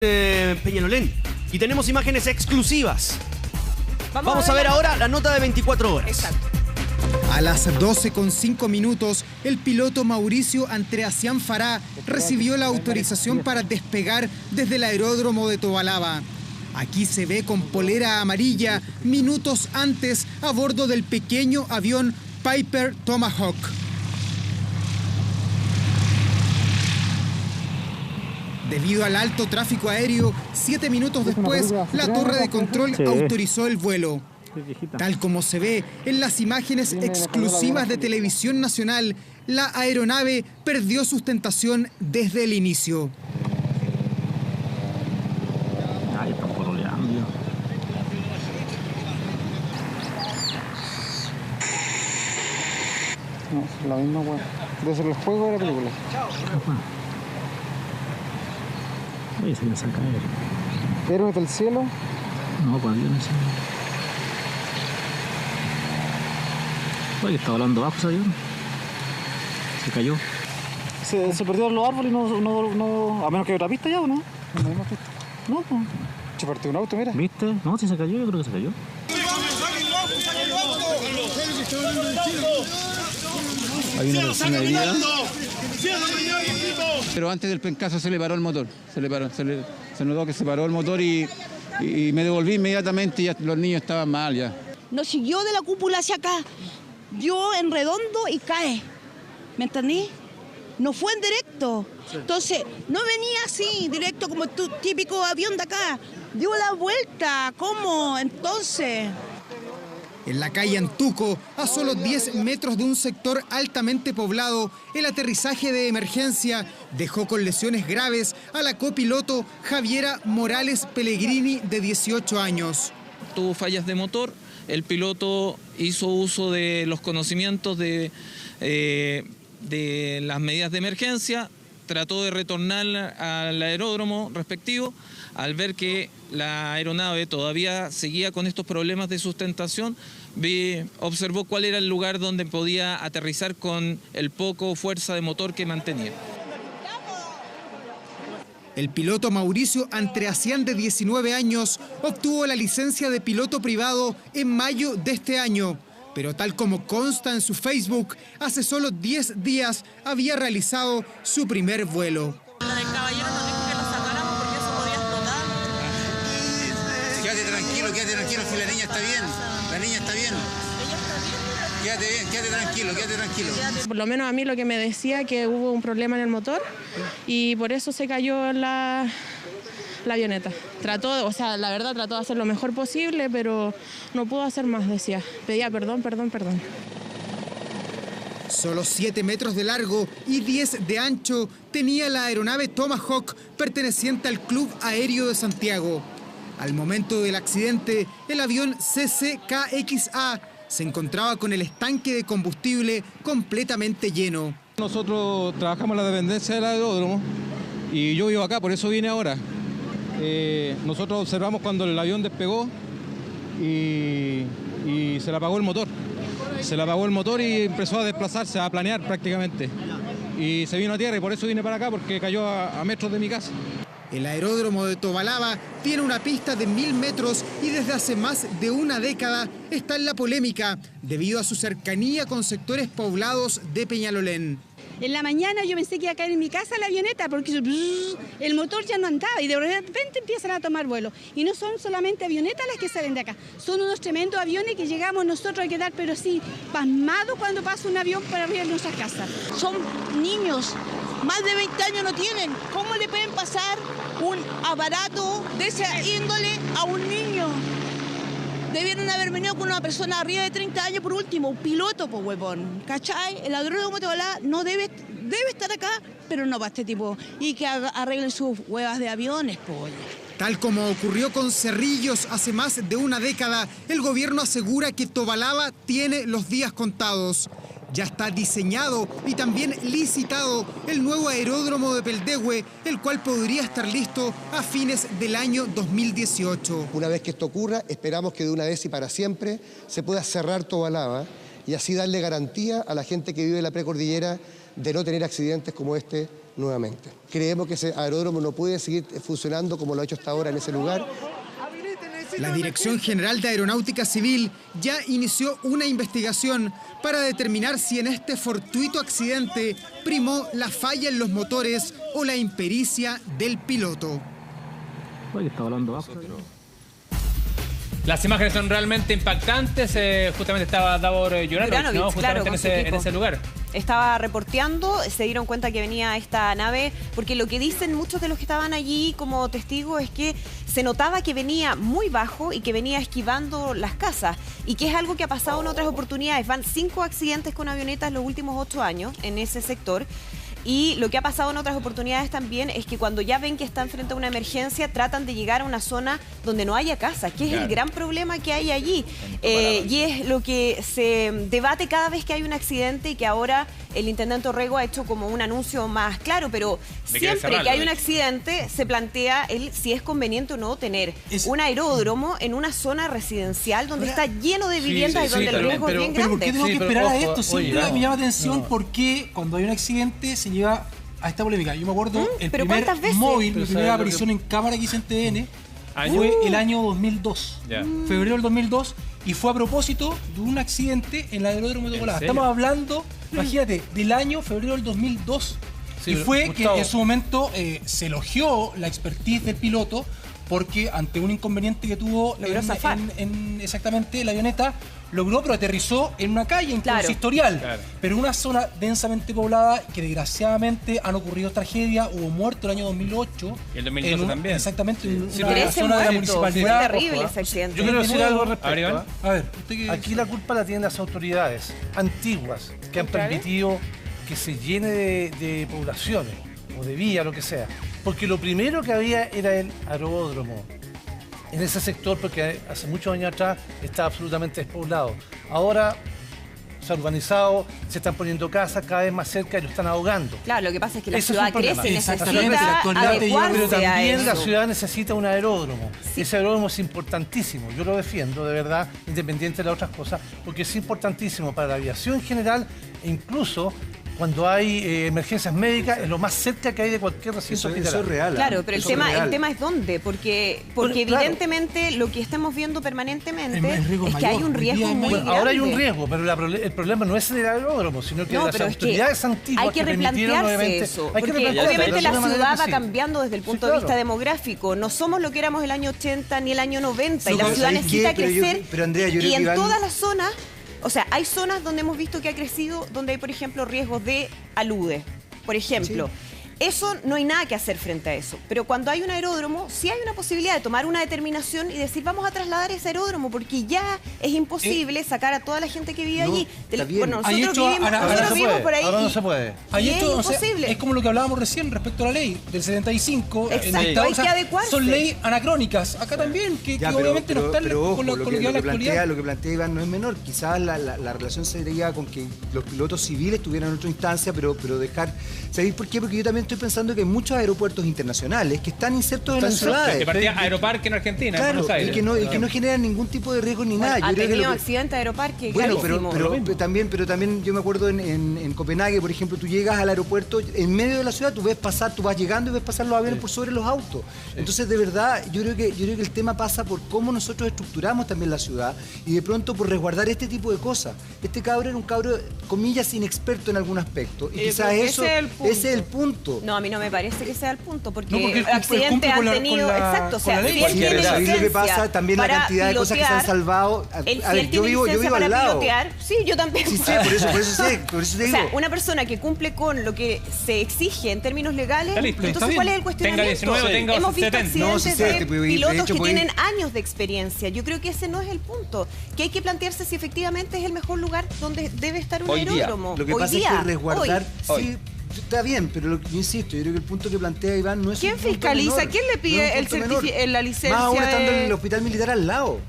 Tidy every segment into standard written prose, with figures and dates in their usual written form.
Peñalolén. Y tenemos imágenes exclusivas. Vamos a ver ahora la nota de 24 horas. Exacto. A las 12:05, el piloto Mauricio Andreassian Farah recibió la autorización para despegar desde el aeródromo de Tobalaba. Aquí se ve con polera amarilla minutos antes a bordo del pequeño avión Piper Tomahawk. Debido al alto tráfico aéreo, 7 minutos después, la torre de control autorizó el vuelo. Tal como se ve en las imágenes exclusivas de Televisión Nacional, la aeronave perdió sustentación desde el inicio. Ay, están pololeando. No, es la misma weá. Debe ser el juego de la película. Oye, se les saca él. ¿Héroes del cielo? No, pues aviones. Oye, está volando bajo ese avión. Se cayó. Se perdieron los árboles y no... A menos que haya otra pista ya, ¿o no? No hay más pista. No, pues. Se partió un auto, mira. ¿Viste? No, si se cayó, yo creo que se cayó. Hay una persona herida. Pero antes del pencazo se le paró el motor. Se notó que se paró el motor y me devolví inmediatamente y ya los niños estaban mal ya. Nos siguió de la cúpula hacia acá, dio en redondo y cae. ¿Me entendí? No fue en directo. Entonces, no venía así, directo como tu típico avión de acá. Dio la vuelta. ¿Cómo? Entonces... En la calle Antuco, a solo 10 metros de un sector altamente poblado, el aterrizaje de emergencia dejó con lesiones graves a la copiloto Javiera Morales Pellegrini, de 18 años. Tuvo fallas de motor, el piloto hizo uso de los conocimientos de las medidas de emergencia, trató de retornar al aeródromo respectivo. Al ver que la aeronave todavía seguía con estos problemas de sustentación, observó cuál era el lugar donde podía aterrizar con el poco fuerza de motor que mantenía. El piloto Mauricio Andreassian, de 19 años, obtuvo la licencia de piloto privado en mayo de este año. Pero tal como consta en su Facebook, hace solo 10 días había realizado su primer vuelo. El caballero nos dijo que lo sacáramos porque eso podía explotar. Quédate tranquilo, si la niña está bien. La niña está bien. Ella está bien. Quédate tranquilo. Por lo menos a mí lo que me decía que hubo un problema en el motor y por eso se cayó la avioneta. La verdad trató de hacer lo mejor posible, pero no pudo hacer más, decía. Pedía perdón. Solo 7 metros de largo y 10 de ancho tenía la aeronave Tomahawk, perteneciente al Club Aéreo de Santiago. Al momento del accidente, el avión CCKXA se encontraba con el estanque de combustible completamente lleno. Nosotros trabajamos en la dependencia del aeródromo y yo vivo acá, por eso vine ahora. Nosotros observamos cuando el avión despegó y se le apagó el motor. Se le apagó el motor y empezó a desplazarse, a planear prácticamente. Y se vino a tierra y por eso vine para acá, porque cayó a metros de mi casa. El aeródromo de Tobalaba tiene una pista de 1000 metros y desde hace más de una década está en la polémica debido a su cercanía con sectores poblados de Peñalolén. En la mañana yo pensé que iba a caer en mi casa la avioneta porque el motor ya no andaba y de repente empiezan a tomar vuelo. Y no son solamente avionetas las que salen de acá, son unos tremendos aviones que llegamos nosotros a quedar, pero sí, pasmados cuando pasa un avión para arriba de nuestras casas. Son niños, más de 20 años no tienen. ¿Cómo le pueden pasar un aparato de esa índole a un niño? Debieron haber venido con una persona arriba de 30 años por último, un piloto, pues huevón, ¿cachai? El aeródromo de Tobalaba no debe estar acá, pero no para este tipo. Y que arreglen sus huevas de aviones, pues. Tal como ocurrió con Cerrillos hace más de una década, el gobierno asegura que Tobalaba tiene los días contados. Ya está diseñado y también licitado el nuevo aeródromo de Peldehue, el cual podría estar listo a fines del año 2018. Una vez que esto ocurra, esperamos que de una vez y para siempre se pueda cerrar Tobalaba y así darle garantía a la gente que vive en la precordillera de no tener accidentes como este nuevamente. Creemos que ese aeródromo no puede seguir funcionando como lo ha hecho hasta ahora en ese lugar. La Dirección General de Aeronáutica Civil ya inició una investigación para determinar si en este fortuito accidente primó la falla en los motores o la impericia del piloto. Oye, está volando bajo. Las imágenes son realmente impactantes. Justamente estaba Davor Juranovic, ¿no? Justamente claro, en ese lugar. Estaba reporteando, se dieron cuenta que venía esta nave, porque lo que dicen muchos de los que estaban allí como testigos es que se notaba que venía muy bajo y que venía esquivando las casas, y que es algo que ha pasado en otras oportunidades. Van 5 accidentes con avionetas en los últimos 8 años en ese sector. Y lo que ha pasado en otras oportunidades también es que cuando ya ven que están frente a una emergencia, tratan de llegar a una zona donde no haya casa, que es el gran problema que hay allí. Y es lo que se debate cada vez que hay un accidente, y que ahora el intendente Orrego ha hecho como un anuncio más claro, pero siempre que hay un accidente se plantea si es conveniente o no tener un aeródromo en una zona residencial donde está lleno de viviendas y donde el riesgo es bien grande. Pero ¿por qué tengo que esperar a esto? Siempre me llama atención por qué cuando hay un accidente se lleva a esta polémica. Yo me acuerdo el primer móvil, mi primera aparición en cámara que hice en TN fue el año 2002, febrero del 2002, y fue a propósito de un accidente en el aeródromo de Tobalaba. Estamos hablando, imagínate, del año febrero del 2002. Y fue Gustavo, que en su momento se elogió la expertise del piloto, porque ante un inconveniente que tuvo exactamente la avioneta, logró, pero aterrizó en una calle, en consistorial, pero en una zona densamente poblada, que desgraciadamente han ocurrido tragedias. Hubo muerto el año 2008. Y el 2012 también. Exactamente, en una zona de la municipalidad. Fue terrible ese accidente. Yo quiero decir algo al respecto. A ver, aquí la culpa la tienen las autoridades antiguas, que han permitido que se llene de poblaciones, o de vías, lo que sea. Porque lo primero que había era el aeródromo en ese sector, porque hace muchos años atrás estaba absolutamente despoblado. Ahora se ha urbanizado, se están poniendo casas cada vez más cerca y lo están ahogando. Claro, lo que pasa es que la ciudad crece y necesita adecuarse. Pero también la ciudad necesita un aeroódromo. Ese aeródromo es importantísimo. Yo lo defiendo, de verdad, independiente de las otras cosas, porque es importantísimo para la aviación en general, e incluso cuando hay emergencias médicas, es lo más cerca que hay de cualquier recinto hospitalario. Eso es real. Claro, pero el tema es dónde, porque evidentemente lo que estamos viendo permanentemente es que hay un riesgo muy grande. Ahora hay un riesgo, pero el problema no es el aeródromo, sino que las autoridades antiguas hay que replantearse eso, porque obviamente la ciudad va cambiando desde el punto de vista demográfico. No somos lo que éramos el año 80 ni el año 90, y la ciudad necesita crecer. Pero Andrea, yo creo y que en todas las zonas. O sea, hay zonas donde hemos visto que ha crecido, donde hay, por ejemplo, riesgos de alude, por ejemplo. Sí. Eso no hay nada que hacer frente a eso. Pero cuando hay un aeródromo, sí hay una posibilidad de tomar una determinación y decir, vamos a trasladar ese aeródromo, porque ya es imposible sacar a toda la gente que vive allí. Bueno, nosotros vivimos por ahí. Ahora no se puede. Y es imposible. Es como lo que hablábamos recién respecto a la ley del 75. Exacto, hay que adecuarse. Son leyes anacrónicas. Acá también, que obviamente no están con lo que habla la actualidad. Lo que plantea Iván no es menor. Quizás la relación sería con que los pilotos civiles tuvieran otra instancia, pero dejar... ¿Sabéis por qué? Porque yo también estoy pensando que hay muchos aeropuertos internacionales que están insertos en las ciudades. De partida Aeroparque en Argentina, claro, en Buenos Aires. Y que no generan ningún tipo de riesgo ni nada. Ha tenido accidente de Aeroparque, clarísimo. Pero también yo me acuerdo en Copenhague, por ejemplo, tú llegas al aeropuerto, en medio de la ciudad, tú vas llegando y ves pasar los aviones por sobre los autos. Entonces, de verdad, yo creo que el tema pasa por cómo nosotros estructuramos también la ciudad, y de pronto por resguardar este tipo de cosas. Este cabro era un cabro, comillas, inexperto en algún aspecto. Y quizás ese es el punto. No, a mí no me parece que sea el punto, porque accidentes han tenido... Exacto, o sea, si él tiene licencia lo que pasa, también la cantidad de cosas que se han salvado. Yo vivo al lado. Sí, yo también. Sí, por eso te digo. O sea, una persona que cumple con lo que se exige en términos legales, entonces ¿cuál es el cuestionamiento? Hemos visto accidentes de pilotos que tienen años de experiencia. Yo creo que ese no es el punto. Que hay que plantearse si efectivamente es el mejor lugar donde debe estar un aeródromo. Lo que pasa es que resguardar... Sí, está bien, pero yo insisto, yo creo que el punto que plantea Iván no es ¿quién fiscaliza? Menor, ¿Quién le pide la licencia? Más aún estando en el hospital militar al lado.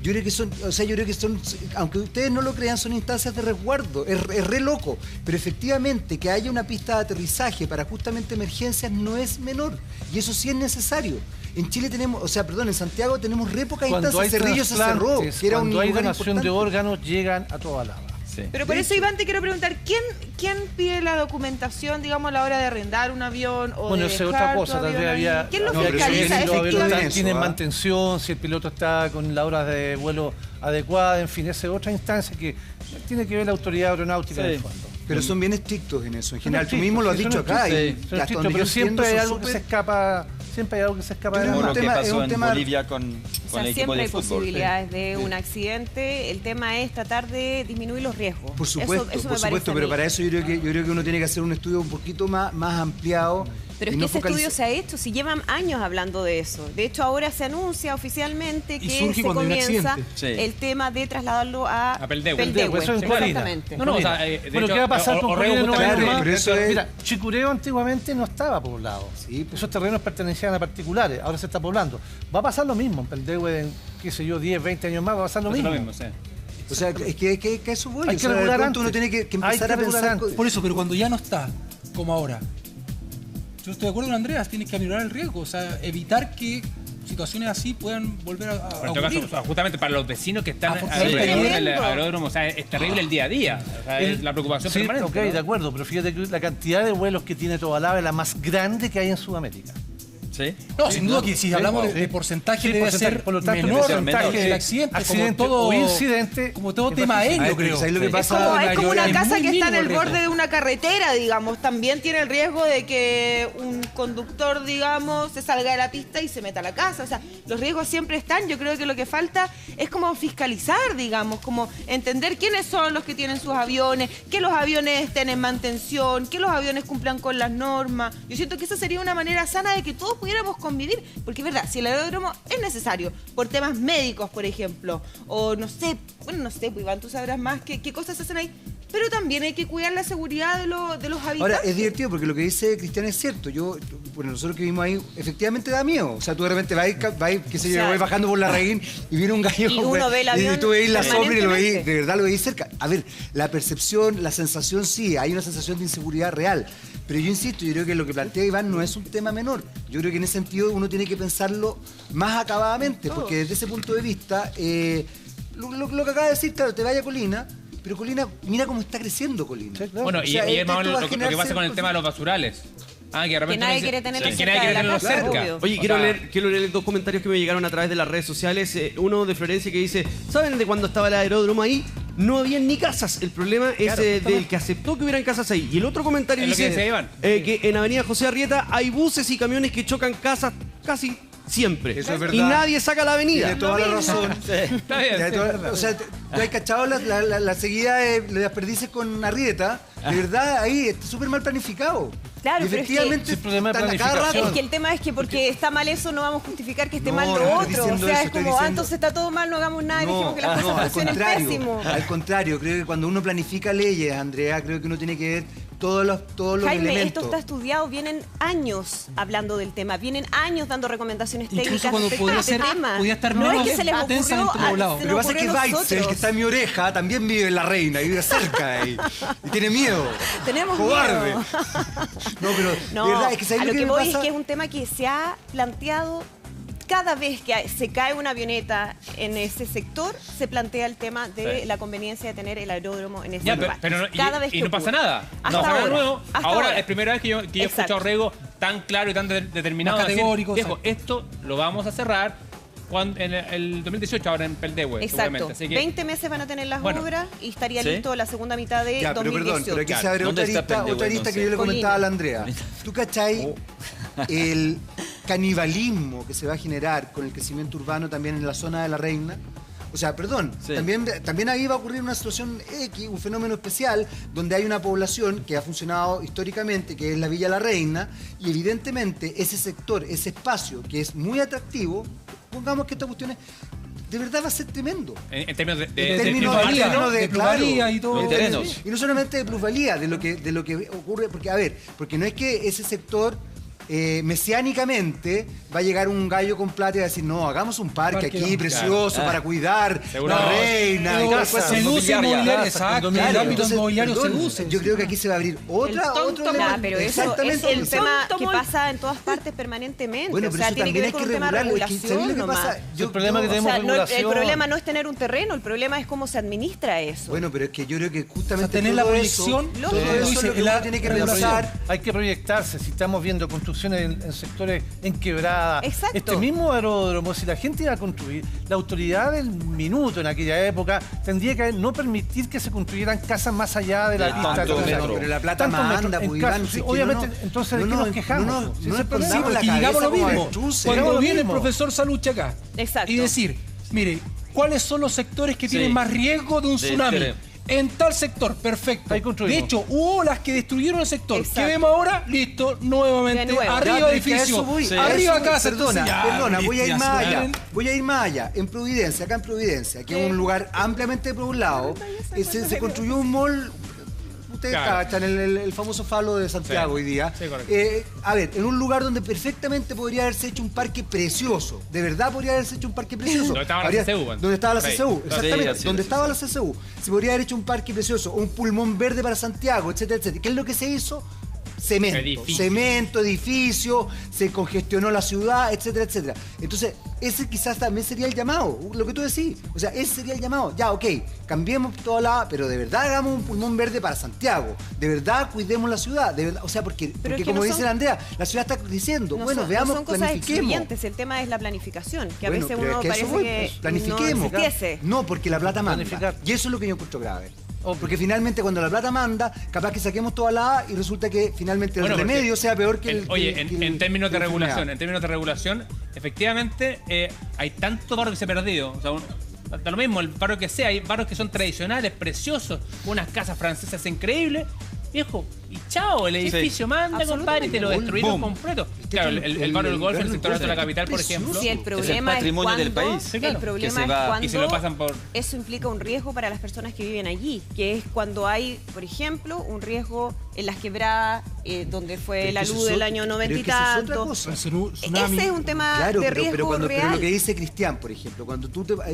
Yo creo que son, aunque ustedes no lo crean, son instancias de resguardo. Es re loco. Pero efectivamente, que haya una pista de aterrizaje para justamente emergencias no es menor. Y eso sí es necesario. En Chile tenemos, en Santiago tenemos re pocas instancias. Cerrillo se cerró, que era un lugar importante. Cuando hay donación de órganos, llegan a Tobalaba. Sí. Pero por eso, Iván, te quiero preguntar, ¿quién pide la documentación, digamos, a la hora de arrendar un avión o bueno, de esa es otra cosa, tal vez había... ¿Quién lo fiscaliza efectivamente? Tienen mantención, si el piloto está con las horas de vuelo adecuadas, en fin, esa es otra instancia que tiene que ver la autoridad aeronáutica del fondo. Pero son bien estrictos en eso, en general. Tú mismo lo has dicho acá. Pero siempre hay algo que se escapa... Siempre hay algo que se escapa de la mano. Como lo que pasó en Bolivia con el equipo de fútbol. Siempre hay posibilidades de un accidente. El tema es tratar de disminuir los riesgos. Por supuesto, pero para eso yo creo que uno tiene que hacer un estudio un poquito más ampliado. Pero es que ese estudio se ha hecho, si llevan años hablando de eso. De hecho, ahora se anuncia oficialmente que se comienza el tema de trasladarlo a Peldehue. Eso es exactamente. Bueno, ¿qué va a pasar con Mira, Chicureo antiguamente no estaba poblado. Sí, esos terrenos pertenecían a particulares, ahora se está poblando. Va a pasar lo mismo en Peldehue, en, qué sé yo, 10, 20 años más, va a pasar lo mismo. O sea, es que eso voy. Hay que regular antes. Uno tiene que empezar a pensar... Por eso, pero cuando ya no está, como ahora... Yo estoy de acuerdo con Andreas, tienes que aminorar el riesgo, o sea, evitar que situaciones así puedan volver a ocurrir. Caso, justamente para los vecinos que están alrededor del aeródromo, o sea, es terrible el día a día, o sea, es la preocupación permanente. Ok, ¿no? De acuerdo, pero fíjate que la cantidad de vuelos que tiene Tobalaba es la más grande que hay en Sudamérica. ¿Sí? No, sin duda que si hablamos de porcentaje debe ser por lo tanto, menor el accidente como incidente, como todo tema aéreo, creo. Lo que pasa es como una casa que está en el borde de una carretera, digamos. También tiene el riesgo de que un conductor, digamos, se salga de la pista y se meta a la casa. O sea, los riesgos siempre están. Yo creo que lo que falta es como fiscalizar, digamos, como entender quiénes son los que tienen sus aviones, que los aviones estén en mantención, que los aviones cumplan con las normas. Yo siento que esa sería una manera sana de que todos pudiéramos convivir, porque es verdad, si el aeródromo es necesario por temas médicos, por ejemplo, o no sé, pues Iván, tú sabrás más qué cosas se hacen ahí, pero también hay que cuidar la seguridad de los habitantes. Ahora, es divertido porque lo que dice Cristian es cierto. Bueno, nosotros que vimos ahí, efectivamente da miedo. O sea, tú de repente vas, qué sé yo, voy bajando por la Reguín y viene un gallo. Y uno ve el avión y tú veis la sombra y lo veis, de verdad lo veis cerca. A ver, la percepción, la sensación sí, hay una sensación de inseguridad real. Pero yo insisto, yo creo que lo que plantea Iván no es un tema menor. Yo creo que en ese sentido uno tiene que pensarlo más acabadamente, porque desde ese punto de vista, lo que acaba de decir, claro, te vaya a Colina, pero Colina, mira cómo está creciendo Colina. Sí, claro. Bueno, y es más lo que pasa con el tema de los basurales. Que nadie quiere tenerlo cerca. Oye, quiero leer dos comentarios que me llegaron a través de las redes sociales. Uno de Florencia que dice, ¿saben de cuando estaba el aeródromo ahí? No había ni casas. El problema es del que aceptó que hubieran casas ahí. Y el otro comentario dice que en Avenida José Arrieta hay buses y camiones que chocan casas casi siempre. Eso es verdad. Y nadie saca la avenida. Tiene toda la razón. Está bien. O sea, ¿tú has cachado la seguida de desperdices con Arrieta? De verdad, ahí está súper mal planificado. Claro, y efectivamente, es problema de planificación. Es que el tema es que porque está mal eso no vamos a justificar que esté mal lo otro. O sea, es como, entonces está todo mal, no hagamos nada y dijimos que las cosas funcionen pésimo. Al contrario, creo que cuando uno planifica leyes, Andrea, creo que uno tiene que ver todos los Jaime, elementos. esto está estudiado, vienen años hablando del tema, vienen años dando recomendaciones técnicas cuando respecto a este tema. Podía estar no menos es que se les ocurrió Lo que pasa es que Weitz, el que está en mi oreja, también vive en La Reina y vive cerca de ahí. Y tiene miedo. Tenemos cobarde. miedo. No, pero de verdad, es que a lo que voy es que es un tema que se ha planteado cada vez que se cae una avioneta en ese sector, se plantea el tema de la conveniencia de tener el aeródromo en ese lugar. Pero cada vez que no pasa nada. Hasta ahora. Nuevo. Ahora es primera vez que yo he escuchado a Rego tan claro y tan determinado. Categórico. Viejo, esto lo vamos a cerrar en el 2018, ahora en Peldehue. Exacto. Así que, 20 meses van a tener las obras y estaría listo la segunda mitad de 2018. Pero aquí se abre otra arista que yo le comentaba a la Andrea. ¿Tú cachai el canibalismo que se va a generar con el crecimiento urbano también en la zona de La Reina? O sea, perdón, también ahí va a ocurrir una situación X, un fenómeno especial, donde hay una población que ha funcionado históricamente, que es la Villa La Reina, y evidentemente ese sector, ese espacio, que es muy atractivo, pongamos que esta cuestión es... De verdad va a ser tremendo. En términos de plusvalía y todo. Y no solamente de plusvalía, de lo que ocurre, porque no es que ese sector mesiánicamente va a llegar un gallo con plata y va a decir, no, hagamos un parque aquí precioso para cuidar la reina. Seduce inmobiliario, exacto. En el ámbito inmobiliario seduce. Yo creo que aquí se va a abrir otro elemento. Pero eso es el tema que pasa en todas partes permanentemente. Bueno, pero tiene que ver con un tema de regulación nomás. El problema que tenemos el problema no es tener un terreno, el problema es cómo se administra eso. Bueno, pero es que yo creo que justamente tener la proyección, todo eso es lo que uno tiene que realizar. Hay que proyectarse. Si estamos viendo construcciones en sectores en quebrada. Exacto. Este mismo aeródromo, si la gente iba a construir, la autoridad del minuto en aquella época tendría que no permitir que se construyeran casas más allá de la pista. Pero la plata manda, pues, Iván. Obviamente, entonces, ¿de qué nos quejamos? Y digamos lo mismo. Cuando viene el profesor Salucci acá y decir, mire, ¿cuáles son los sectores que tienen más riesgo de un tsunami? En tal sector, perfecto. De hecho, hubo las que destruyeron el sector. ¿Qué vemos ahora? Listo, nuevamente. Arriba edificio, arriba casa. Perdona, voy a ir más allá. Voy a ir más allá. En Providencia, acá en Providencia, que es un lugar ampliamente poblado, se construyó un mall. Ustedes cachan el famoso falo de Santiago hoy día. A ver, en un lugar donde perfectamente podría haberse hecho un parque precioso. De verdad podría haberse hecho un parque precioso. Donde estaba la CCU. Donde estaba la CCU, exactamente. Donde estaba la CCU. Se podría haber hecho un parque precioso, un pulmón verde para Santiago, etcétera, etcétera. ¿Qué es lo que se hizo? Cemento, edificio, se congestionó la ciudad, etcétera, etcétera. Entonces, ese quizás también sería el llamado, lo que tú decís. O sea, ese sería el llamado. Ya, ok, cambiemos toda la... Pero de verdad hagamos un pulmón verde para Santiago. De verdad cuidemos la ciudad. De verdad, o sea, porque como dice la Andrea, la ciudad está creciendo. Veamos, planifiquemos. El tema es la planificación, que a veces uno parece que planifiquemos. no existiese. No, porque la plata manda. Y eso es lo que yo encuentro grave. Porque finalmente cuando la plata manda, capaz que saquemos toda la A y resulta que finalmente el remedio sea peor que el... Oye, en términos de regulación, efectivamente hay tanto barrio que se ha perdido. O sea, da lo mismo el barrio que sea, hay barrios que son tradicionales, preciosos, unas casas francesas increíbles. Viejo, y chao, el edificio manda, compadre, y te lo destruyeron completo. Claro, el barrio del Golf, el sector alto de la capital, por ejemplo. Sí, el problema es el patrimonio del país. El problema es cuando y se lo pasan por... eso implica un riesgo para las personas que viven allí, que es cuando hay, por ejemplo, un riesgo en las quebradas, donde fue la luz del año 90 y tanto. Ese es un tema de riesgo real. Pero lo que dice Cristian, por ejemplo, cuando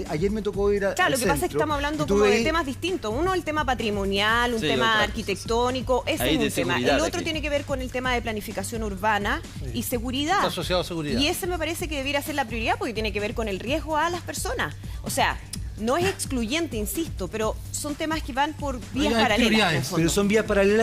ayer me tocó ir a... Claro, lo que pasa es que estamos hablando como de temas distintos. Uno, el tema patrimonial, un tema arquitectónico, ese es un tema. El otro tiene que ver con el tema de planificación urbana y seguridad. Está asociado a seguridad. Y ese me parece que debiera ser la prioridad porque tiene que ver con el riesgo a las personas. O sea, no es excluyente, insisto, pero son temas que van por vías paralelas. Pero son vías paralelas